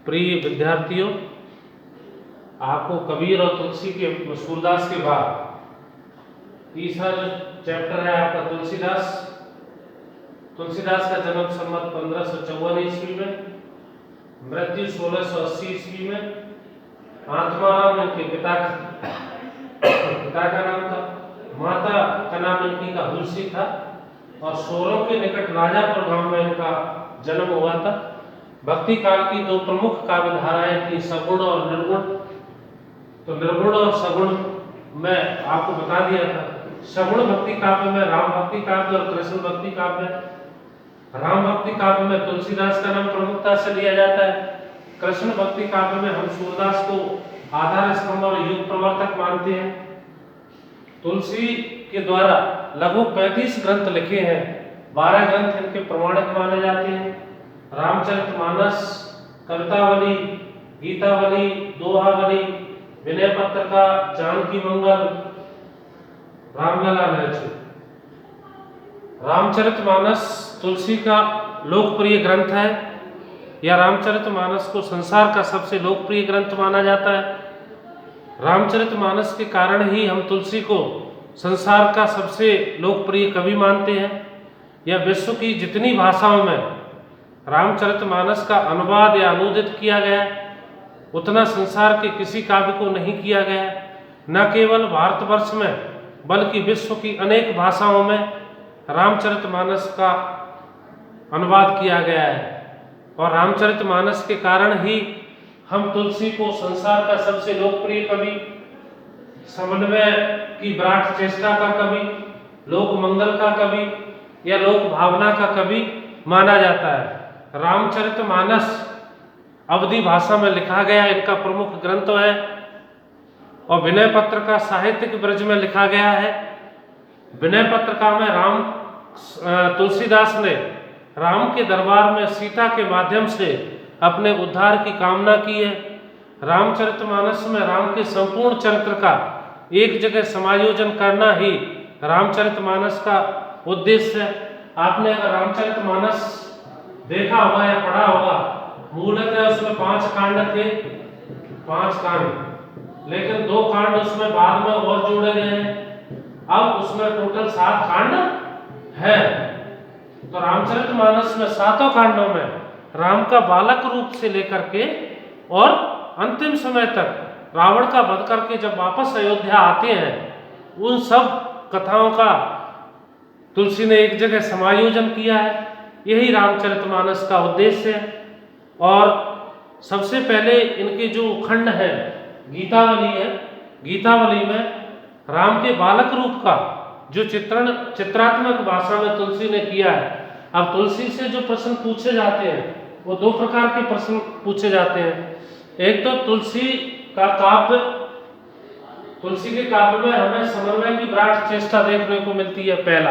प्रिय विद्यार्थियों, आपको कबीर और तुलसी के सूरदास के बाद तीसरा जो चैप्टर है आपका तुलसीदास का जन्म संवत 1554 ईस्वी में, मृत्यु 1680 ईस्वी में। आत्माराम इनके पिता का नाम था, माता का नाम इनकी का हुलसी था और सोरों के निकट राजापुर गांव में इनका जन्म हुआ था। भक्ति काल की दो प्रमुख काव्य धाराएं थी, सगुण और निर्गुण। तो निर्गुण और सगुण में आपको बता दिया था। सगुण भक्ति काव्य में राम भक्ति काव्य और कृष्ण भक्ति काव्य। राम भक्ति काव्य में तुलसीदास का नाम प्रमुखता से लिया जाता है। कृष्ण भक्ति काव्य में हम सूरदास को आधार स्तंभ और युग प्रवर्तक मानते हैं। तुलसी के द्वारा लगभग 35 ग्रंथ लिखे हैं, 12 ग्रंथ इनके प्रमाणिक माने जाते हैं। रामचरितमानस, कवितावली, गीतावली, दोहावली, विनय पत्रिका, जानकी मंगल, रामलला महर्षि। रामचरितमानस तुलसी का लोकप्रिय ग्रंथ है। यह रामचरितमानस को संसार का सबसे लोकप्रिय ग्रंथ माना जाता है। रामचरितमानस के कारण ही हम तुलसी को संसार का सबसे लोकप्रिय कवि मानते हैं। यह विश्व की जितनी भाषाओं में रामचरितमानस का अनुवाद या अनुदित किया गया, उतना संसार के किसी काव्य को नहीं किया गया। न केवल भारतवर्ष में बल्कि विश्व की अनेक भाषाओं में रामचरितमानस का अनुवाद किया गया है। और रामचरितमानस के कारण ही हम तुलसी को संसार का सबसे लोकप्रिय कवि, समन्वय की विराट चेष्टा का कवि, लोक मंगल का कवि या लोक भावना का कवि माना जाता है। रामचरितमानस अवधी भाषा में लिखा गया इनका प्रमुख ग्रंथ है और विनय पत्रिका साहित्यिक ब्रज में लिखा गया है। विनय पत्रिका में तुलसीदास ने राम के दरबार में सीता के माध्यम से अपने उद्धार की कामना की है। रामचरितमानस में राम के संपूर्ण चरित्र का एक जगह समायोजन करना ही रामचरितमानस का उद्देश्य है। आपने अगर रामचरितमानस देखा होगा या पढ़ा होगा, मूलतः उसमें 5 कांड थे, 5 कांड, लेकिन 2 कांड उसमें बाद में और जोड़े गए हैं। अब उसमें टोटल 7 कांड है। तो रामचरितमानस में 7 कांडों में राम का बालक रूप से लेकर के और अंतिम समय तक रावण का वध करके जब वापस अयोध्या आते हैं, उन सब कथाओं का तुलसी ने एक जगह समायोजन किया है। यही रामचरितमानस का उद्देश्य है। और सबसे पहले इनके जो खंड है गीतावली है, गीतावली में राम के बालक रूप का जो चित्रात्मक भाषा में तुलसी ने किया है। अब तुलसी से जो प्रश्न पूछे जाते हैं वो 2 प्रकार के प्रश्न पूछे जाते हैं। एक तो तुलसी के काव्य में हमें समन्वय की विराट चेष्टा देखने को मिलती है। पहला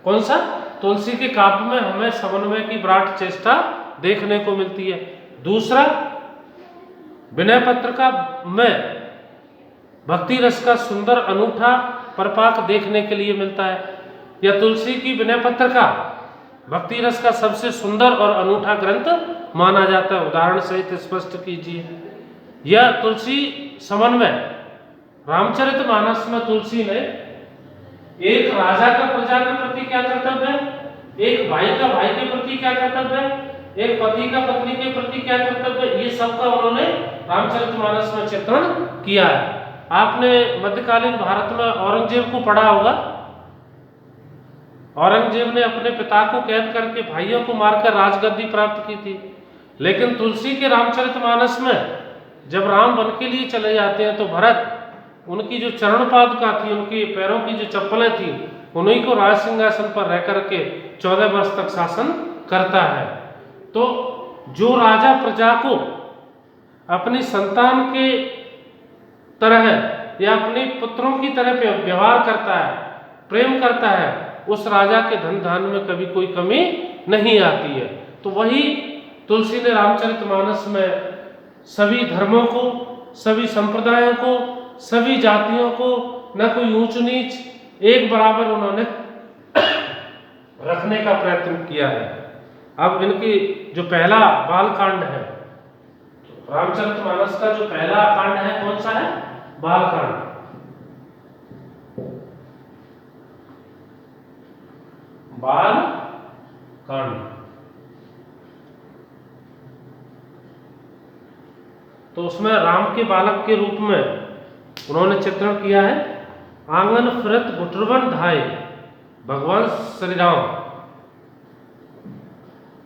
कौन सा? तुलसी के काव्य में हमें समन्वय की विराट चेष्टा देखने को मिलती है। दूसरा, विनय पत्रिका में भक्ति रस का सुंदर अनूठा परिपाक देखने के लिए मिलता है। यह तुलसी की विनय पत्रिका भक्ति रस का सबसे सुंदर और अनूठा ग्रंथ माना जाता है। उदाहरण सहित स्पष्ट कीजिए। यह तुलसी समन्वय रामचरितमानस में तुलसी ने एक राजा का प्रजा के प्रति क्या कर्तव्य है, एक भाई का भाई के प्रति क्या कर्तव्य है, एक पति का पत्नी के प्रति क्या कर्तव्य है, ये सब का उन्होंने रामचरितमानस में चित्रण किया है। आपने मध्यकालीन भारत में औरंगजेब को पढ़ा होगा। औरंगजेब ने अपने पिता को कैद करके भाइयों को मारकर राजगद्दी प्राप्त की थी। लेकिन तुलसी के रामचरितमानस में जब राम वन के लिए चले जाते हैं तो भरत उनकी जो चरण पादुका थी, उनके पैरों की जो चप्पलें थी, उन्हीं को राज सिंहासन पर रह करके 14 वर्ष तक शासन करता है। तो जो राजा प्रजा को अपनी संतान के तरह या अपने पुत्रों की तरह व्यवहार करता है, प्रेम करता है, उस राजा के धन धान्य में कभी कोई कमी नहीं आती है। तो वही तुलसी ने रामचरितमानस में सभी धर्मों को, सभी संप्रदायों को, सभी जातियों को, न कोई ऊंच नीच, एक बराबर उन्होंने रखने का प्रयत्न किया है। अब इनकी जो पहला बालकांड है रामचरितमानस का जो पहला कांड है कौन सा है? बालकांड। बालकांड। तो उसमें राम के बालक के रूप में उन्होंने चित्रण किया है। आंगन फिरत गुटरवन धाये, भगवान श्री राम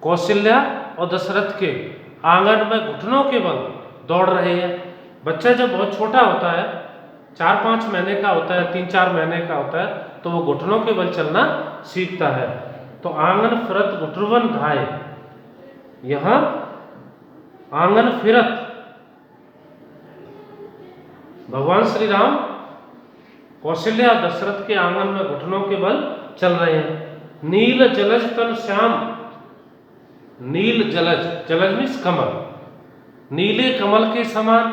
कौशल्या और दशरथ के आंगन में घुटनों के बल दौड़ रहे हैं। बच्चा जब बहुत छोटा होता है, 4-5 महीने का होता है, 3-4 महीने का होता है, तो वो घुटनों के बल चलना सीखता है। तो आंगन फिरत गुटरवन धाये, यहां आंगन फिरत भगवान श्री राम कौशल्या दशरथ के आंगन में घुटनों के बल चल रहे हैं। नील जलज तन श्याम, नील जलज, जलज मीन्स कमल, नीले कमल के समान।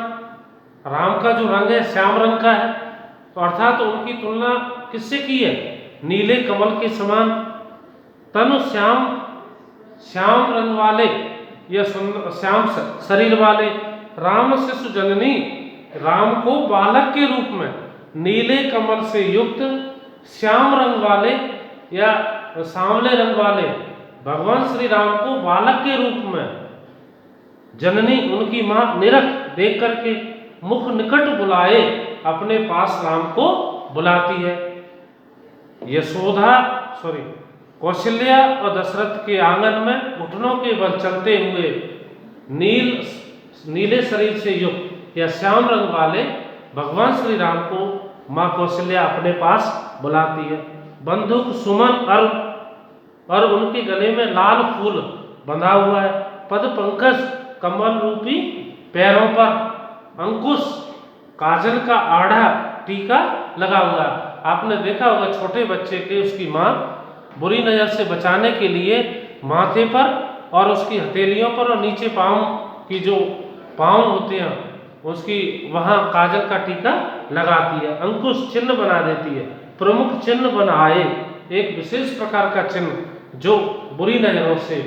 राम का जो रंग है श्याम रंग का है, तो अर्थात उनकी तुलना किससे की है? नीले कमल के समान। तनु श्याम, श्याम रंग वाले या श्याम शरीर वाले। राम शिशु जननी, राम को बालक के रूप में नीले कमल से युक्त श्याम रंग वाले या सांवले रंग वाले भगवान श्री राम को बालक के रूप में जननी उनकी मां निरख देख करके मुख निकट बुलाए अपने पास राम को बुलाती है। कौशल्या और दशरथ के आंगन में घुटनों के बल चलते हुए नीले शरीर से युक्त या श्याम रंग वाले भगवान श्री राम को मां कौशल्या अपने पास बुलाती है। बंदूक सुमन और उनके गले में लाल फूल बंधा हुआ है। पद पंकज, कमल रूपी पैरों पर अंकुश, काजल का आढ़ा टीका लगा हुआ है। आपने देखा होगा छोटे बच्चे के उसकी माँ बुरी नजर से बचाने के लिए माथे पर और उसकी हथेलियों पर और नीचे पाँव की जो पाँव होते हैं उसकी वहाँ काजल का टीका लगाती है, अंकुश चिन्ह बना देती है, प्रमुख चिन्ह बनाए, एक विशेष प्रकार का चिन्ह जो बुरी नजरों से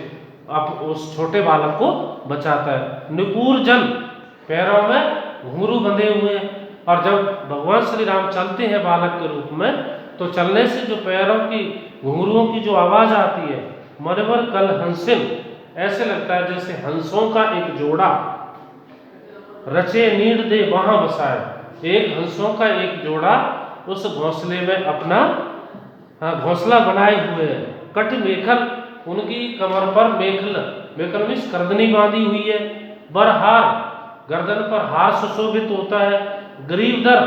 अब उस छोटे बालक को बचाता है। निपुर जन, पैरों में घुंघरू बंधे हुए हैं, और जब भगवान श्री राम चलते हैं बालक के रूप में तो चलने से जो पैरों की घुंघरुओं की जो आवाज आती है, मनवर कल हंसिन, ऐसे लगता है जैसे हंसों का एक जोड़ा, रचे नीड़ दे वहां बसाए, एक हंसों का एक जोड़ा उस घोंसले में अपना घोंसला बनाए हुए है। कट मेखल, उनकी कमर पर मेखल मीन्स करदनी बांधी हुई है। बरहार, गर्दन पर हार सुशोभित होता है। ग्रीवधर,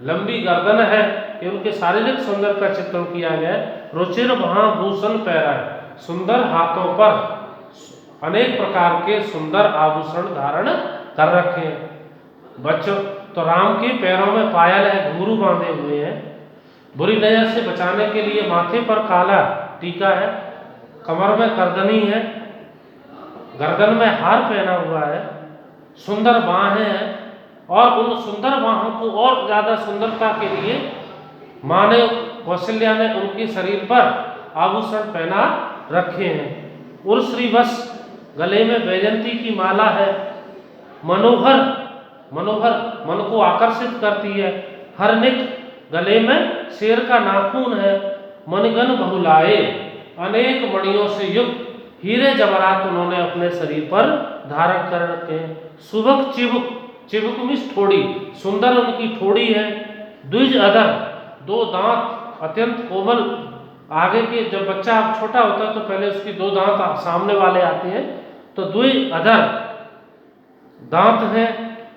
लंबी गर्दन है, ये उनके शारीरिक सौंदर्य का चित्रण किया गया है। रुचिर महाभूषण पैरा है, सुंदर हाथों पर अनेक प्रकार के सुंदर आभूषण धारण कर रखे हैं। बच्चों, तो राम के पैरों में पायल है, घुंघरू बांधे हुए हैं। बुरी नजर से बचाने के लिए माथे पर काला टीका है, कमर में करदनी है, गर्दन में हार पहना हुआ है, सुंदर बाहें हैं, और उन सुंदर बाहों को और ज्यादा सुंदरता के लिए माँ ने, कौशल्या ने उनके शरीर पर आभूषण पहना रखे हैं। उर्श्री बस, गले में बैजंती की माला है। मनोहर, मनोहर मन को आकर्षित करती है। हरनिक, गले में शेर का नाखून है। मनगन बहुलाए, अनेक मणियों से युक्त हीरे जवाहरात उन्होंने अपने शरीर पर धारण कर रखे हैं। सुबक चिबुक, चिबुक मीन्स ठोड़ी, सुंदर उनकी ठोड़ी है। द्विज अधर, दो दांत अत्यंत कोमल, आगे के जब बच्चा छोटा होता है तो पहले उसकी दो दांत सामने वाले आते हैं, तो द्विज अधर दांत है,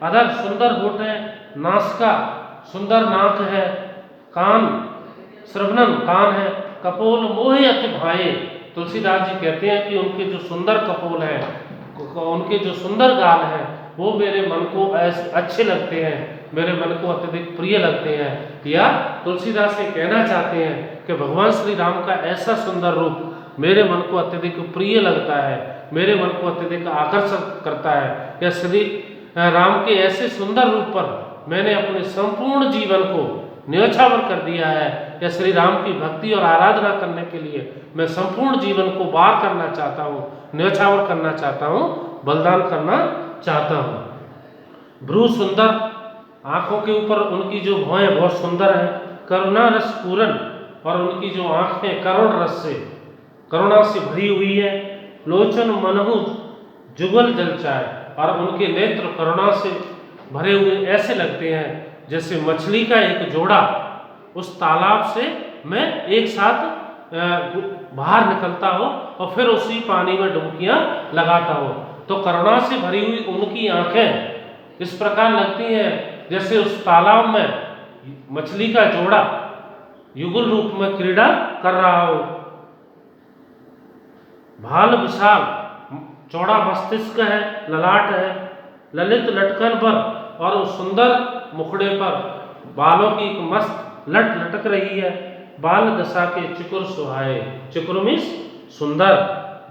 अधर सुंदर होठ है, नासिका सुंदर नाक है, कान श्रवणन कान है, कपोल मोहे अति भाए। तुलसीदास जी कहते हैं कि उनके जो सुंदर कपोल है, उनके जो सुंदर गाल है, वो मेरे मन को ऐसे अच्छे लगते हैं, मेरे मन को अत्यधिक प्रिय लगते हैं। या तुलसीदास ये कहना चाहते हैं कि भगवान श्री राम का ऐसा सुंदर रूप मेरे मन को अत्यधिक प्रिय लगता है, मेरे मन को अत्यधिक आकर्षित करता है। या श्री राम के ऐसे सुंदर रूप पर मैंने अपने संपूर्ण जीवन को न्योछावर कर दिया है। या श्री राम की भक्ति और आराधना करने के लिए मैं संपूर्ण जीवन को वार करना चाहता हूँ, न्योछावर करना चाहता हूँ, बलिदान करना चाहता हूँ। भ्रू सुंदर, आंखों के ऊपर उनकी जो भौहें बहुत सुंदर है, करुणा रस पूरन, और उनकी जो आंखें करुण रस से, करुणा से भरी हुई है। लोचन मनहु जुगल जलचाए, और उनके नेत्र करुणा से भरे हुए ऐसे लगते हैं जैसे मछली का एक जोड़ा उस तालाब से मैं एक साथ बाहर निकलता हो और फिर उसी पानी में डुबकियां लगाता हो। तो करुणा से भरी हुई उनकी आंखें इस प्रकार लगती हैं जैसे उस तालाब में मछली का जोड़ा युगल रूप में क्रीड़ा कर रहा हो। भाल विशाल, चौड़ा मस्तिष्क है, ललाट है, ललित लटकन पर और उस सुंदर मुखड़े पर बालों की एक मस्त लट लटक रही है। बाल दशा के चिकुर सुहाए, चिकुर मीन्स सुंदर,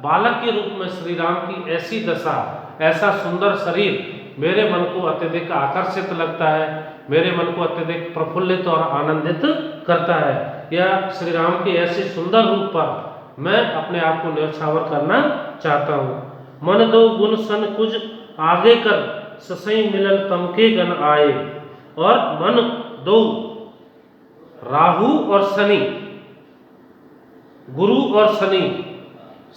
बालक के रूप में श्री राम की ऐसी दशा, ऐसा सुंदर शरीर मेरे मन को अत्यधिक आकर्षित लगता है, मेरे मन को अत्यधिक प्रफुल्लित और आनंदित करता है। यह श्री राम के ऐसे सुंदर रूप पर मैं अपने आप को न्यौछावर करना चाहता हूँ। मन दो गुण सन कुछ आगे कर, ससई मिलल तमके गण आए। और मन दो, राहु और शनि, गुरु और शनि,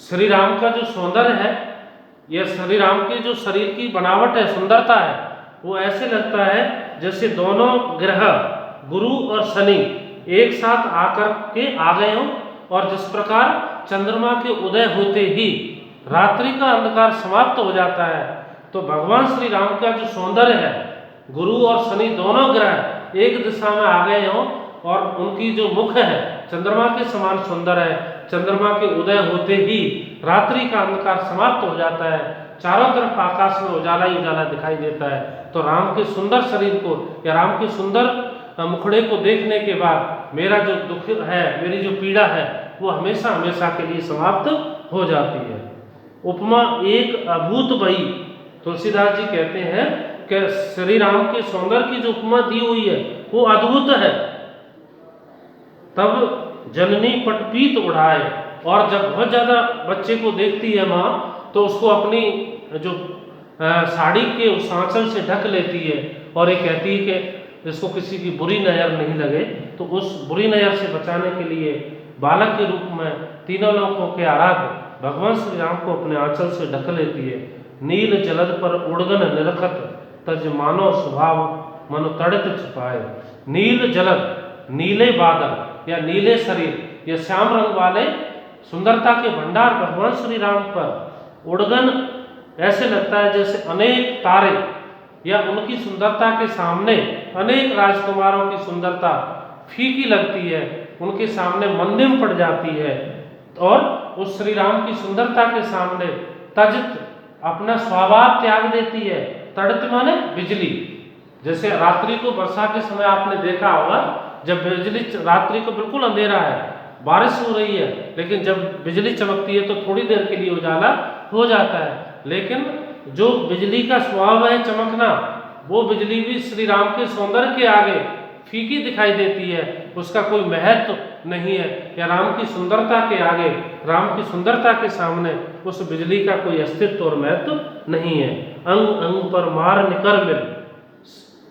श्री राम का जो सौंदर्य है, यह श्री राम के जो शरीर की बनावट है, सुंदरता है, वो ऐसे लगता है जैसे दोनों ग्रह गुरु और शनि एक साथ आकर के आ गए हों। और जिस प्रकार चंद्रमा के उदय होते ही रात्रि का अंधकार समाप्त हो जाता है, तो भगवान श्री राम का जो सौंदर्य है, गुरु और शनि दोनों ग्रह एक दिशा में आ गए हों और उनकी जो मुख है चंद्रमा के समान सुंदर है। चंद्रमा के उदय होते ही रात्रि का अंधकार समाप्त हो जाता है, चारों तरफ आकाश में उजाला ही उजाला दिखाई देता है। तो राम के सुंदर शरीर को या राम के सुंदर मुखड़े को देखने के बाद मेरा जो दुख है, मेरी जो पीड़ा है, वो हमेशा हमेशा के लिए समाप्त हो जाती है। उपमा एक अभूत भई, तुलसीदास जी कहते हैं कि श्री राम के सौंदर्य की जो उपमा दी हुई है वो अद्भुत है। तब जननी पटपीत उड़ाए, और जब बहुत ज़्यादा बच्चे को देखती है माँ तो उसको अपनी जो साड़ी के उस आंचल से ढक लेती है और ये कहती है कि इसको किसी की बुरी नज़र नहीं लगे। तो उस बुरी नज़र से बचाने के लिए बालक के रूप में तीनों लोकों के आराध्य भगवान श्री राम को अपने आंचल से ढक लेती है। नील जलद पर उड़गन निरखत, तज मानो स्वभाव मनु तड़ित छुपाए। नील जलद, नीले बादल या नीले शरीर, या श्याम रंग वाले सुंदरता के भंडार भगवान श्री राम पर उड़गन ऐसे लगता है जैसे अनेक तारे, या उनकी सुंदरता के सामने अनेक राजकुमारों की सुंदरता फीकी लगती है, उनके सामने मंदिम पड़ जाती है। और उस श्री राम की सुंदरता के सामने तजित अपना स्वभाव त्याग देती है। तड़ित माने बिजली, जैसे रात्रि को वर्षा के समय आपने देखा होगा, जब बिजली, रात्रि को बिल्कुल अंधेरा है, बारिश हो रही है, लेकिन जब बिजली चमकती है तो थोड़ी देर के लिए उजाला हो जाता है। लेकिन जो बिजली का स्वभाव है चमकना, वो बिजली भी श्री राम के सौंदर्य के आगे फीकी दिखाई देती है, उसका कोई महत्व नहीं है। या राम की सुंदरता के आगे, राम की सुंदरता के सामने उस बिजली का कोई अस्तित्व और महत्व नहीं है। अंग अंग पर मार निकर मिल,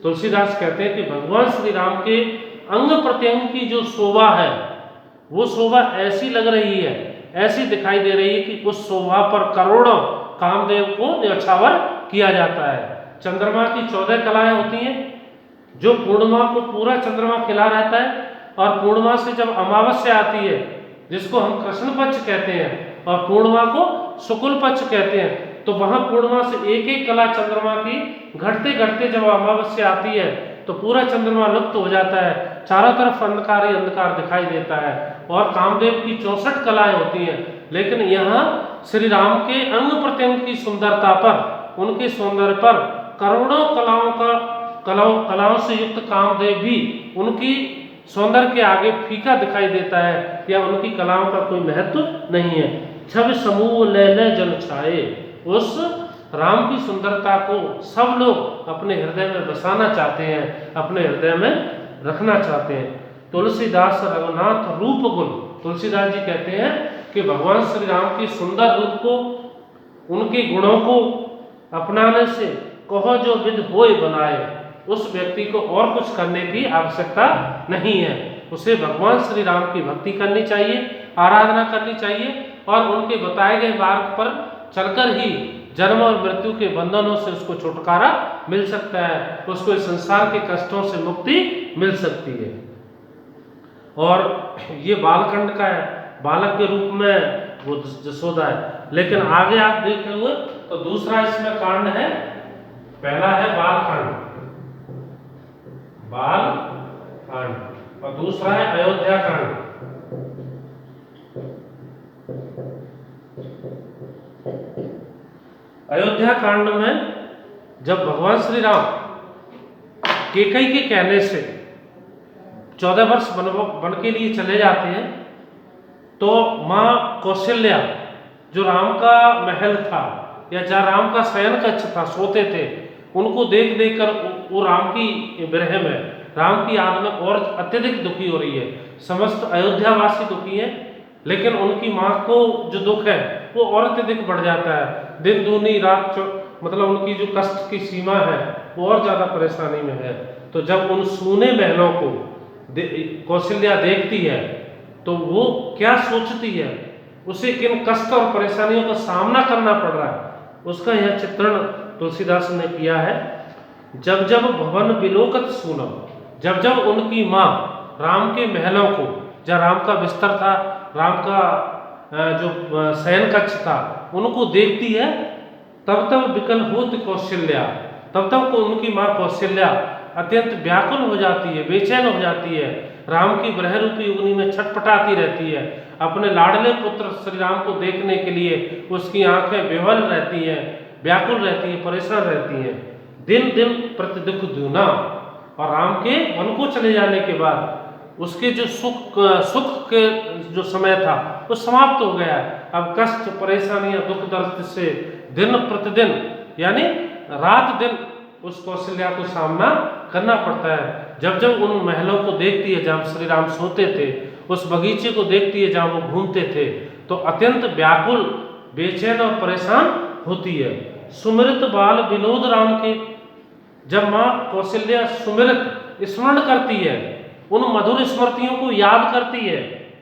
तुलसीदास कहते हैं कि भगवान श्री राम के अंग प्रत्यंग की जो शोभा है, वो शोभा ऐसी लग रही है, ऐसी दिखाई दे रही है कि उस शोभा पर करोड़ों कामदेव को न्यौछावर किया जाता है। चंद्रमा की 14 कलाएं होती हैं, जो पूर्णिमा को पूरा चंद्रमा खिला रहता है, और पूर्णिमा से जब अमावस्या आती है, जिसको हम कृष्ण पक्ष कहते हैं, और पूर्णिमा को शुक्ल पक्ष कहते हैं, तो वहां पूर्णिमा से एक एक कला चंद्रमा की घटते घटते जब अमावस्या आती है तो पूरा चंद्रमा लुप्त हो जाता है, चारों तरफ अंधकार ही अंधकार दिखाई देता है, और कामदेव की 64 कलाएं होती हैं। लेकिन यहाँ श्री राम के अंग प्रत्यंग की सुंदरता पर, उनके सौंदर्य पर करोड़ों कलाओं से युक्त कामदेव भी उनकी सौंदर्य के आगे फीका दिखाई देता है, या उनकी कलाओं का कोई महत्व नहीं है। छवि समूह ले जन छाए, उस राम की सुंदरता को सब लोग अपने हृदय में बसाना चाहते हैं, अपने हृदय में रखना चाहते हैं। तुलसीदास रघुनाथ रूप गुण, तुलसीदास जी कहते हैं कि भगवान श्री राम के सुंदर रूप को, उनके गुणों को अपनाने से कहो जो विधि होय बनाए, उस व्यक्ति को और कुछ करने की आवश्यकता नहीं है। उसे भगवान श्री राम की भक्ति करनी चाहिए, आराधना करनी चाहिए और उनके बताए गए मार्ग पर चलकर ही जन्म और मृत्यु के बंधनों से उसको छुटकारा मिल सकता है, उसको इस संसार के कष्टों से मुक्ति मिल सकती है। और ये बालखंड का है, बालक के रूप में वो जसोदा है। लेकिन आगे आप देखे हुए तो दूसरा इसमें कांड है, पहला है बालखंड, बालखंड, और दूसरा है अयोध्या कांड। अयोध्या कांड में जब भगवान श्री राम कैकेयी के कहने से 14 वर्ष वन के लिए चले जाते हैं, तो माँ कौशल्या जो राम का महल था या जहाँ राम का शयन कक्ष था, सोते थे, उनको देख देख कर वो राम की विरह में, राम की याद में और अत्यधिक दुखी हो रही है। समस्त अयोध्यावासी दुखी हैं, लेकिन उनकी माँ को जो दुख है वो और अत्यधिक बढ़ जाता है। दिन दूनी रात मतलब उनकी जो कष्ट की सीमा है वो और ज़्यादा परेशानी में है। तो जब उन सूने महलों को कौशल्या देखती है तो वो क्या सोचती है, उसे किन कष्ट और परेशानियों का सामना करना पड़ रहा है, उसका यह चित्रण तुलसीदास ने किया है। जब जब भवन बिलोकत सूनम, जब जब उनकी माँ राम के महलों को, जहाँ राम का बिस्तर था, राम का जो शयन कक्ष था, उनको देखती है, तब तब विकल होत कौशल्या, तब तब को उनकी माँ कौशल्या अत्यंत व्याकुल हो जाती है, बेचैन हो जाती है, राम की विरह रूपी अग्नि में छटपटाती रहती है। अपने लाडले पुत्र श्री राम को देखने के लिए उसकी आंखें विह्वल रहती हैं, व्याकुल रहती हैं, परेशान रहती हैं। दिन दिन प्रति दुख दूना, और राम के वन को चले जाने के बाद उसके जो सुख के जो समय था वो समाप्त हो गया। अब कष्ट, परेशानियां, दुख दर्द से दिन प्रतिदिन यानी रात दिन उस कौशल्या को सामना करना पड़ता है। जब जब उन महलों को देखती है जहाँ श्री राम सोते थे, उस बगीचे को देखती है जहाँ वो घूमते थे, तो अत्यंत व्याकुल, बेचैन और परेशान होती है। सुमिरत बाल विनोद राम के, जब माँ कौशल्या सुमिरत स्मरण करती है, उन मधुर स्मृतियों को याद करती है,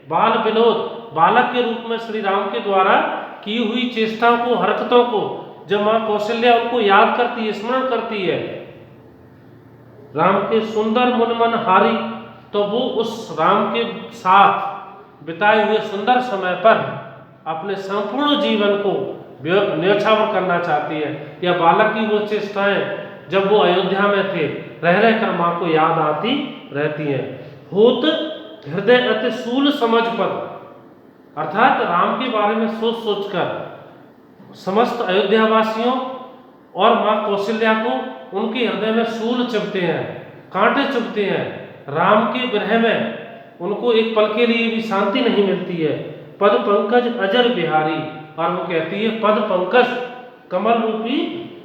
बाल विनोद, बालक के रूप में श्री राम के द्वारा की हुई चेष्टाओं को, हरकतों को जब माँ कौशल्या उनको याद करती है, स्मरण करती है, राम के सुंदर मुनमन हारी, तो वो उस राम के साथ बिताए हुए सुंदर समय पर अपने संपूर्ण जीवन को न्यौछावर करना चाहती है। या बालक की वो चेष्टाएं जब वो अयोध्या में थे, रह रहकर माँ को याद आती रहती हैं। होत हृदय अति सूल समझ पर, अर्थात राम के बारे में सोच सोचकर समस्त अयोध्यावासियों और माँ कौशल्या को उनके हृदय में सूल चुभते हैं, कांटे चुभते हैं। राम के विरह में उनको एक पल के लिए भी शांति नहीं मिलती है। पद पंकज अजर बिहारी, और वो कहती है पद पंकज, कमल रूपी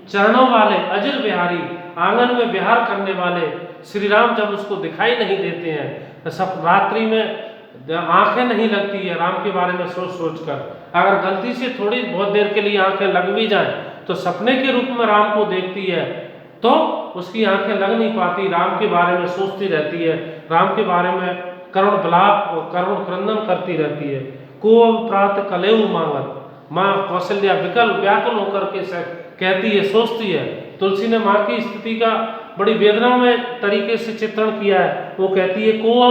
चरणों वाले अजर बिहारी, आंगन में विहार करने वाले श्री राम जब उसको दिखाई नहीं देते हैं, तो सब रात्रि में आंखें नहीं लगती है राम के बारे में सोच सोच कर। अगर गलती से थोड़ी बहुत देर के लिए आंखें लग भी जाएं तो सपने के रूप में राम को देखती है, तो उसकी आंखें लग नहीं पाती, राम के बारे में सोचती रहती है, राम के बारे में करुण विलाप और करुण क्रंदन करती रहती है। को प्रात कलेऊ मांगत, माँ कौशल्या विकल व्याकुल होकर के कहती है, सोचती है। तुलसी ने माँ की स्थिति का बड़ी वेदना में तरीके से चित्रण किया है। वो कहती है को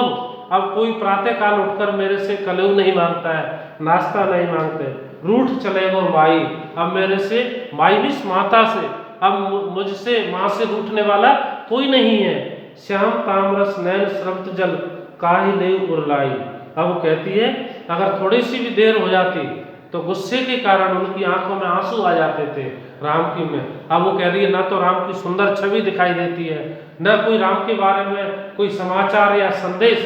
अब कोई प्रातः काल उठकर मेरे से कलेऊ नहीं मांगता है, नाश्ता नहीं मांगते, रूठ चले वो माई, अब मेरे से माई भी माता से, अब मुझसे माँ से रूठने वाला कोई नहीं है। श्याम तामरस नैन स्रवत जल काहि ले उरलाई, अब वो कहती है अगर थोड़ी सी भी देर हो जाती तो गुस्से के कारण उनकी आंखों में आंसू आ जाते थे राम की में। अब वो कह रही है न तो राम की सुंदर छवि दिखाई देती है, न कोई राम के बारे में कोई समाचार या संदेश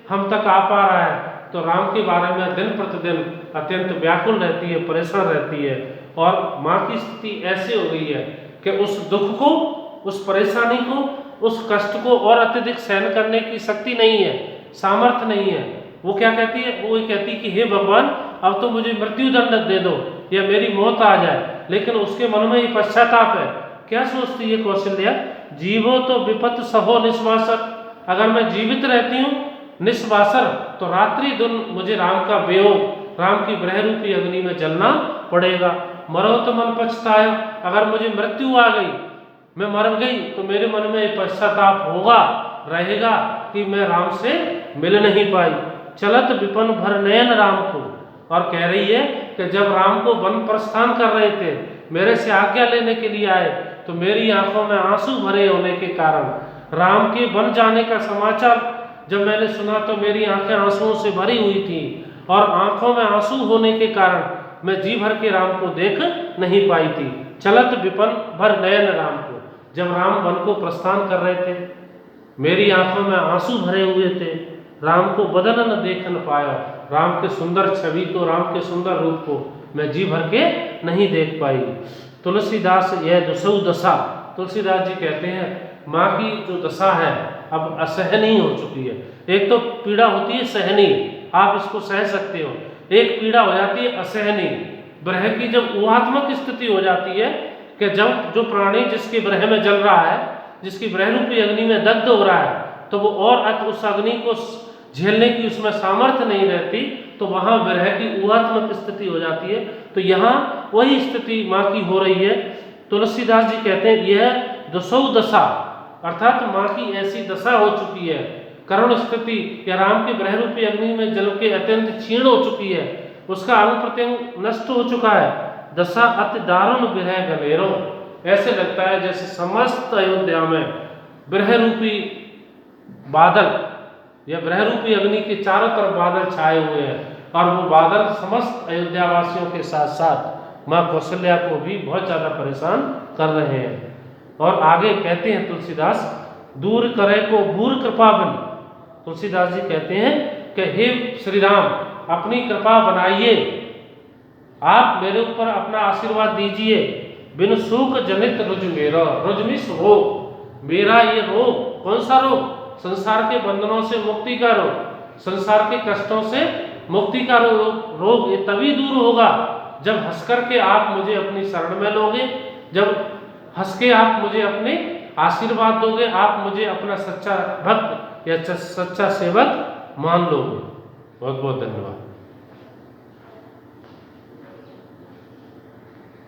हम तक आ पा रहा है, तो राम के बारे में दिन प्रतिदिन अत्यंत व्याकुल रहती है, परेशान रहती है। और माँ की स्थिति ऐसी हो गई है कि उस दुख को, उस परेशानी को, उस कष्ट को और अत्यधिक सहन करने की शक्ति नहीं है, सामर्थ्य नहीं है। वो क्या कहती है, वो ये कहती कि हे भगवान अब तो मुझे मृत्यु दंड दे दो या मेरी मौत आ जाए। लेकिन उसके मन में ये पश्चाताप है, क्या सोचती है कौशल्या? जीवो तो विपत सहो निस्वासर, अगर मैं जीवित रहती हूँ निस्वासर तो रात्रि दिन मुझे राम का वियोग, राम की ग्रह रूपी अग्नि में जलना पड़ेगा। मरो तो मन पछतायो, अगर मुझे मृत्यु आ गई, मैं मर गई, तो मेरे मन में पश्चाताप होगा, रहेगा कि मैं राम से मिल नहीं पाई। चलत विपन भर नयन राम को, और कह रही है कि जब राम को वन प्रस्थान कर रहे थे, मेरे से आज्ञा लेने के लिए आए, तो मेरी आंखों में आंसू भरे होने के कारण, राम के वन जाने का समाचार जब मैंने सुना तो मेरी आंखें आंसुओं से भरी हुई थी, और आंखों में आंसू होने के कारण मैं जी भर के राम को देख नहीं पाई थी। चलत विपन भर नयन राम को, जब राम वन को प्रस्थान कर रहे थे, मेरी आंखों में आंसू भरे हुए थे, राम को बदन न देख न पाया, राम के सुंदर छवि को, राम के सुंदर रूप को मैं जी भर के नहीं देख पाई। तुलसीदास यह दुसौ दशा, तुलसीदास जी कहते हैं माँ की जो दशा है अब असहनीय हो चुकी है। एक तो पीड़ा होती है सहनीय, आप इसको सह सकते हो, एक पीड़ा हो जाती है असहनीय। ब्रह की जब ऊहात्मक स्थिति हो जाती है कि जब जो प्राणी जिसके ब्रह में जल रहा है, जिसकी ब्रह रूपी अग्नि में दग्ध हो रहा है, तो वो और उस अग्नि को झेलने की उसमें सामर्थ्य नहीं रहती, तो वहां विरह की ऊहात्मक स्थिति हो जाती है। तो यहाँ वही स्थिति माँ की हो रही है। तुलसीदास जी कहते हैं यह दसौ दशा, अर्थात माँ की ऐसी दशा हो चुकी है, करुण स्थिति, या राम के ब्रह रूपी अग्नि में जल के अत्यंत क्षीण हो चुकी है, उसका अंग प्रत्यंग नष्ट हो चुका है। दशा अति दारुण विरह गलेरो, ऐसे लगता है जैसे समस्त अयोध्या में ब्रह रूपी बादल या ब्रह रूपी अग्नि के चारों तरफ बादल छाए हुए हैं, और वो बादल समस्त अयोध्या वासियों के साथ साथ माँ कौशल्या को भी बहुत ज़्यादा परेशान कर रहे हैं। और आगे कहते हैं तुलसीदास, दूर करे को भूर कृपा बन, तुलसीदास जी कहते हैं कि हे श्री राम अपनी कृपा बनाइए, आप मेरे ऊपर अपना आशीर्वाद दीजिए। बिन सुख जनित रुज मेरा, रुज मिस रोग, मेरा ये रोग, कौन सा रोग? संसार के बंधनों से मुक्ति का रोग, संसार के कष्टों से मुक्ति का रोग ये तभी दूर होगा जब हंस करके आप मुझे अपनी शरण में लोगे, जब हंस के आप मुझे अपने आशीर्वाद दोगे, आप मुझे अपना सच्चा भक्त या सच्चा सेवक मान लोगे। बहुत बहुत धन्यवाद।